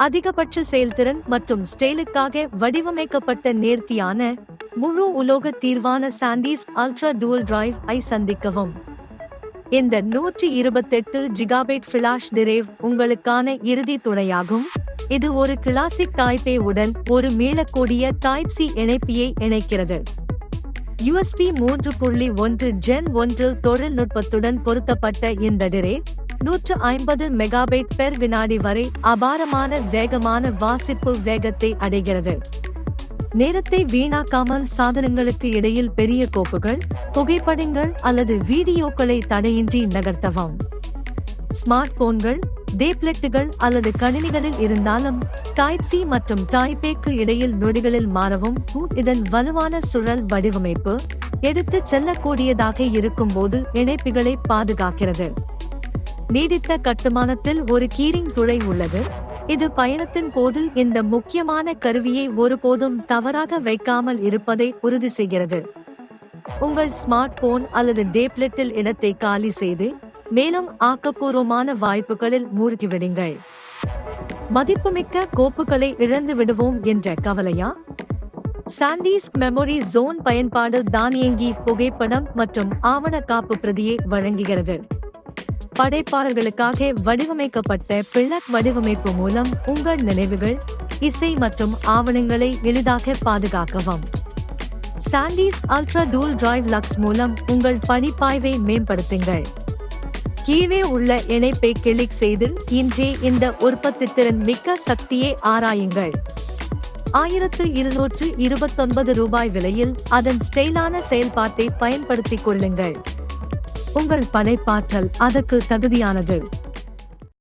அதிகபட்ச செயல்திறன் மற்றும் ஸ்டைலுக்காக வடிவமைக்கப்பட்ட நேர்த்தியான முழு உலோக தீர்வான சாண்டீஸ் அல்ட்ரா டூவல் டிரைவ் ஐ சந்திக்கவும். இந்த 128 ஜிகாபைட் ஃபிளாஷ் டிரைவ் உங்களுக்கான இறுதி துணையாகும். இது ஒரு கிளாசிக் டைப்-A உடன் ஒரு மீளக்கூடிய டைப்-C இணைப்பியை இணைக்கிறது. USB 3.1 Gen 1 தொழில்நுட்பத்துடன் பொருத்தப்பட்ட இந்த டிரைவ் 150 மெகாபைட் பெர் வினாடி வரை அபாரமான வேகமான வாசிப்பு வேகத்தை அடைகிறது. நேரத்தை வீணாக்காமல் சாதனங்களுக்கு இடையில் பெரிய கோப்புகள், புகைப்படங்கள் அல்லது வீடியோக்களை தடையின்றி நகர்த்தவும். ஸ்மார்ட் போன்கள், டேப்லெட்டுகள் அல்லது கணினிகளில் இருந்தாலும் டைப்-C மற்றும் டைப்-Aக்கு இடையில் நொடிகளில் மாறவும். இதன் வலுவான சுழல் வடிவமைப்பு எடுத்துச் செல்லக்கூடியதாக இருக்கும்போது இணைப்புகளை பாதுகாக்கிறது. நீடித்த கட்டுமானத்தில் ஒரு கீரிங் துளை உள்ளது. இது பயணத்தின் போது இந்த முக்கியமான கருவியை ஒருபோதும் தவறாக வைக்காமல் இருப்பதை உறுதி செய்கிறது. உங்கள் ஸ்மார்ட் போன் அல்லது டேப்லெட்டில் இடத்தை காலி செய்து மேலும் ஆக்கப்பூர்வமான வாய்ப்புகளில் மூழ்கிவிடுங்கள். மதிப்புமிக்க கோப்புகளை இழந்து விடுவோம் என்ற கவலையா? சாண்டீஸ் மெமரி ஜோன் பயன்பாடு தானியங்கி புகைப்படம் மற்றும் ஆவண காப்பு பிரதியை வழங்குகிறது. படைப்பாளர்களுக்காக வடிவமைக்கப்பட்ட பிளக் வடிவமைப்பு மூலம் உங்கள் நினைவுகள், இசை மற்றும் ஆவணங்களை எளிதாக பாதுகாக்கவும். Sandy's ultra tool drive lux மூலம் உங்கள் பணிப்பாய்வை மேம்படுத்துங்கள். கீழே உள்ள இணைப்பை கிளிக் செய்து இன்றே இந்த உற்பத்தித்திறன் மிக்க சக்தியை ஆராயுங்கள். 1229 ரூபாய் விலையில் அதன் ஸ்டைலான செயல்பாட்டை பயன்படுத்திக் கொள்ளுங்கள். உங்கள் படைப்பாற்றல் அதற்கு தகுதியானது.